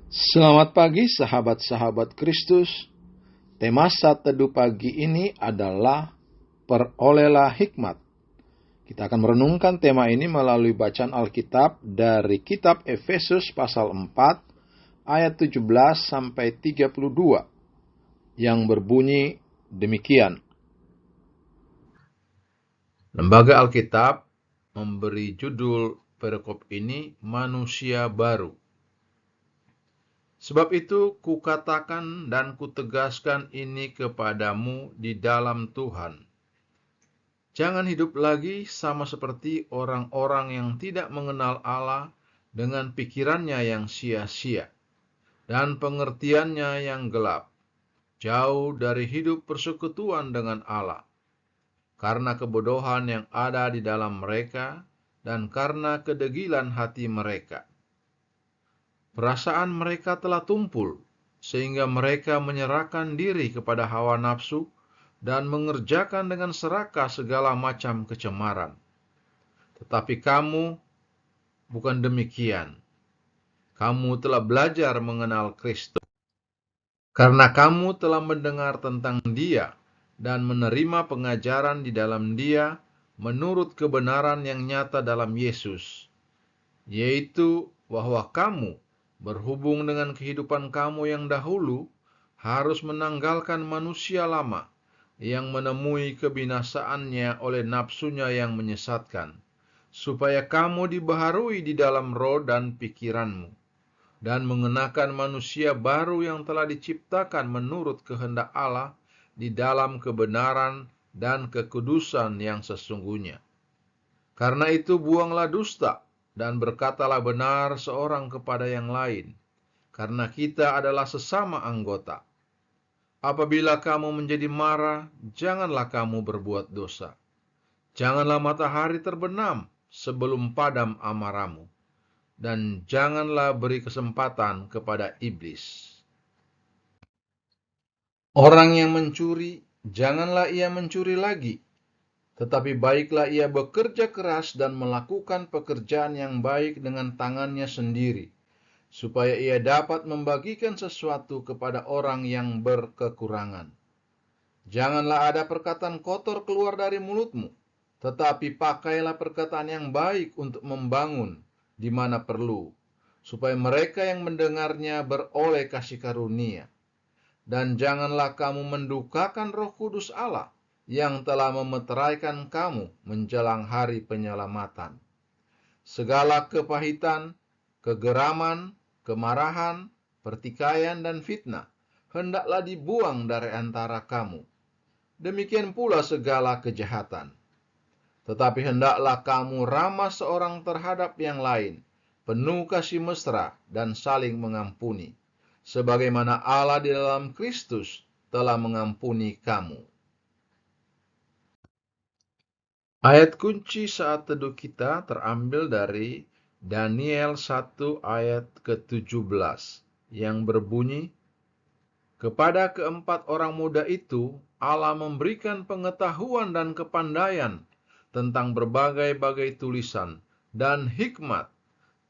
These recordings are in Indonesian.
Selamat pagi sahabat-sahabat Kristus. Tema Saat Teduh pagi ini adalah Perolehlah Hikmat. Kita akan merenungkan tema ini melalui bacaan Alkitab dari kitab Efesus pasal 4 ayat 17 sampai 32 yang berbunyi demikian. Lembaga Alkitab memberi judul perikop ini Manusia Baru. Sebab itu kukatakan dan kutegaskan ini kepadamu di dalam Tuhan. Jangan hidup lagi sama seperti orang-orang yang tidak mengenal Allah dengan pikirannya yang sia-sia dan pengertiannya yang gelap, jauh dari hidup persekutuan dengan Allah, karena kebodohan yang ada di dalam mereka dan karena kedegilan hati mereka. Perasaan mereka telah tumpul, sehingga mereka menyerahkan diri kepada hawa nafsu dan mengerjakan dengan serakah segala macam kecemaran. Tetapi kamu bukan demikian. Kamu telah belajar mengenal Kristus. Karena kamu telah mendengar tentang Dia dan menerima pengajaran di dalam Dia menurut kebenaran yang nyata dalam Yesus, yaitu bahwa kamu berhubung dengan kehidupan kamu yang dahulu, harus menanggalkan manusia lama yang menemui kebinasaannya oleh nafsunya yang menyesatkan, supaya kamu dibaharui di dalam roh dan pikiranmu, dan mengenakan manusia baru yang telah diciptakan menurut kehendak Allah di dalam kebenaran dan kekudusan yang sesungguhnya. Karena itu buanglah dusta, dan berkatalah benar seorang kepada yang lain, karena kita adalah sesama anggota. Apabila kamu menjadi marah, janganlah kamu berbuat dosa. Janganlah matahari terbenam sebelum padam amarahmu, dan janganlah beri kesempatan kepada iblis. Orang yang mencuri, janganlah ia mencuri lagi, tetapi baiklah ia bekerja keras dan melakukan pekerjaan yang baik dengan tangannya sendiri, supaya ia dapat membagikan sesuatu kepada orang yang berkekurangan. Janganlah ada perkataan kotor keluar dari mulutmu, tetapi pakailah perkataan yang baik untuk membangun di mana perlu, supaya mereka yang mendengarnya beroleh kasih karunia. Dan janganlah kamu mendukakan Roh Kudus Allah, yang telah memeteraikan kamu menjelang hari penyelamatan. Segala kepahitan, kegeraman, kemarahan, pertikaian, dan fitnah hendaklah dibuang dari antara kamu. Demikian pula segala kejahatan. Tetapi hendaklah kamu ramah seorang terhadap yang lain, penuh kasih mesra dan saling mengampuni, sebagaimana Allah di dalam Kristus telah mengampuni kamu. Ayat kunci saat teduh kita terambil dari Daniel 1 ayat ke-17 yang berbunyi, kepada keempat orang muda itu Allah memberikan pengetahuan dan kepandaian tentang berbagai-bagai tulisan dan hikmat,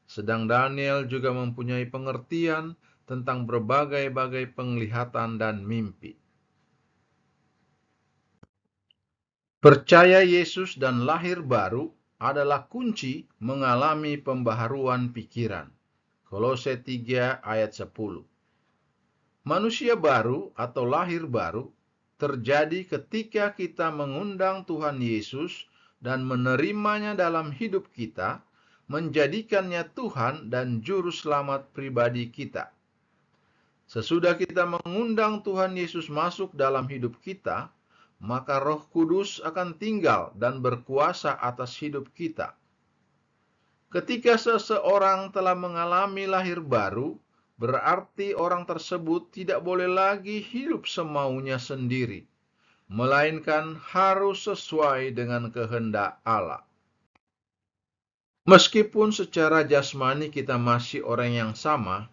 sedang Daniel juga mempunyai pengertian tentang berbagai-bagai penglihatan dan mimpi. Percaya Yesus dan lahir baru adalah kunci mengalami pembaharuan pikiran. Kolose 3 ayat 10. Manusia baru atau lahir baru terjadi ketika kita mengundang Tuhan Yesus dan menerimanya dalam hidup kita, menjadikannya Tuhan dan Juru Selamat pribadi kita. Sesudah kita mengundang Tuhan Yesus masuk dalam hidup kita, maka Roh Kudus akan tinggal dan berkuasa atas hidup kita. Ketika seseorang telah mengalami lahir baru, berarti orang tersebut tidak boleh lagi hidup semaunya sendiri, melainkan harus sesuai dengan kehendak Allah. Meskipun secara jasmani kita masih orang yang sama,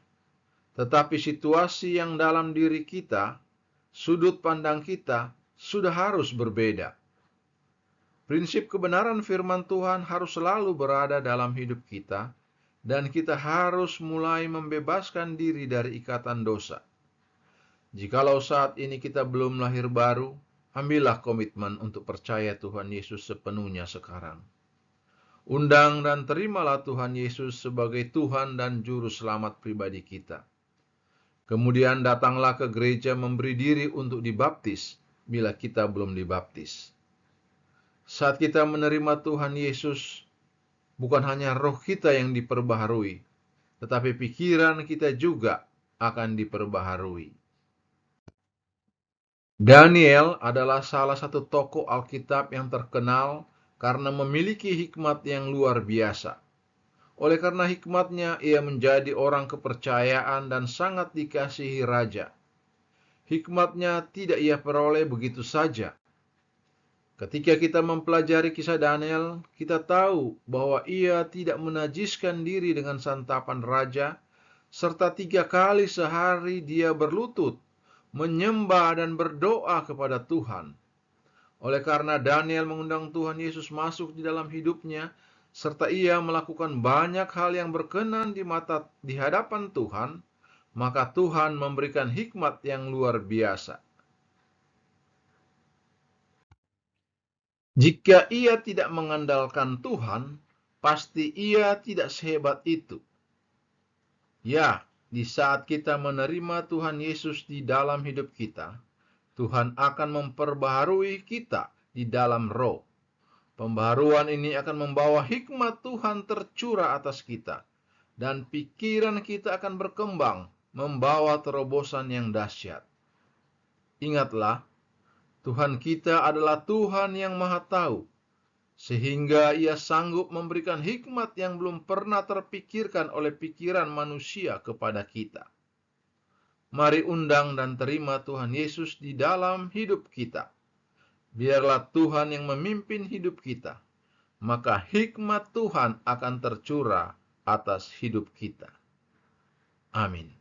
tetapi situasi yang dalam diri kita, sudut pandang kita, sudah harus berbeda. Prinsip kebenaran firman Tuhan harus selalu berada dalam hidup kita, dan kita harus mulai membebaskan diri dari ikatan dosa. Jikalau saat ini kita belum lahir baru, ambillah komitmen untuk percaya Tuhan Yesus sepenuhnya sekarang. Undang dan terimalah Tuhan Yesus sebagai Tuhan dan Juru Selamat pribadi kita. Kemudian datanglah ke gereja memberi diri untuk dibaptis bila kita belum dibaptis. Saat kita menerima Tuhan Yesus, bukan hanya roh kita yang diperbaharui, tetapi pikiran kita juga akan diperbaharui. Daniel adalah salah satu tokoh Alkitab yang terkenal karena memiliki hikmat yang luar biasa. Oleh karena hikmatnya, ia menjadi orang kepercayaan dan sangat dikasihi raja. Hikmatnya tidak ia peroleh begitu saja. Ketika kita mempelajari kisah Daniel, kita tahu bahwa ia tidak menajiskan diri dengan santapan raja, serta 3 kali sehari dia berlutut, menyembah dan berdoa kepada Tuhan. Oleh karena Daniel mengundang Tuhan Yesus masuk di dalam hidupnya, serta ia melakukan banyak hal yang berkenan di hadapan Tuhan, maka Tuhan memberikan hikmat yang luar biasa. Jika ia tidak mengandalkan Tuhan, pasti ia tidak sehebat itu. Ya, di saat kita menerima Tuhan Yesus di dalam hidup kita, Tuhan akan memperbaharui kita di dalam roh. Pembaharuan ini akan membawa hikmat Tuhan tercurah atas kita, dan pikiran kita akan berkembang, membawa terobosan yang dahsyat. Ingatlah, Tuhan kita adalah Tuhan yang Maha Tahu, sehingga Ia sanggup memberikan hikmat yang belum pernah terpikirkan oleh pikiran manusia kepada kita. Mari undang dan terima Tuhan Yesus di dalam hidup kita. Biarlah Tuhan yang memimpin hidup kita, maka hikmat Tuhan akan tercurah atas hidup kita. Amin.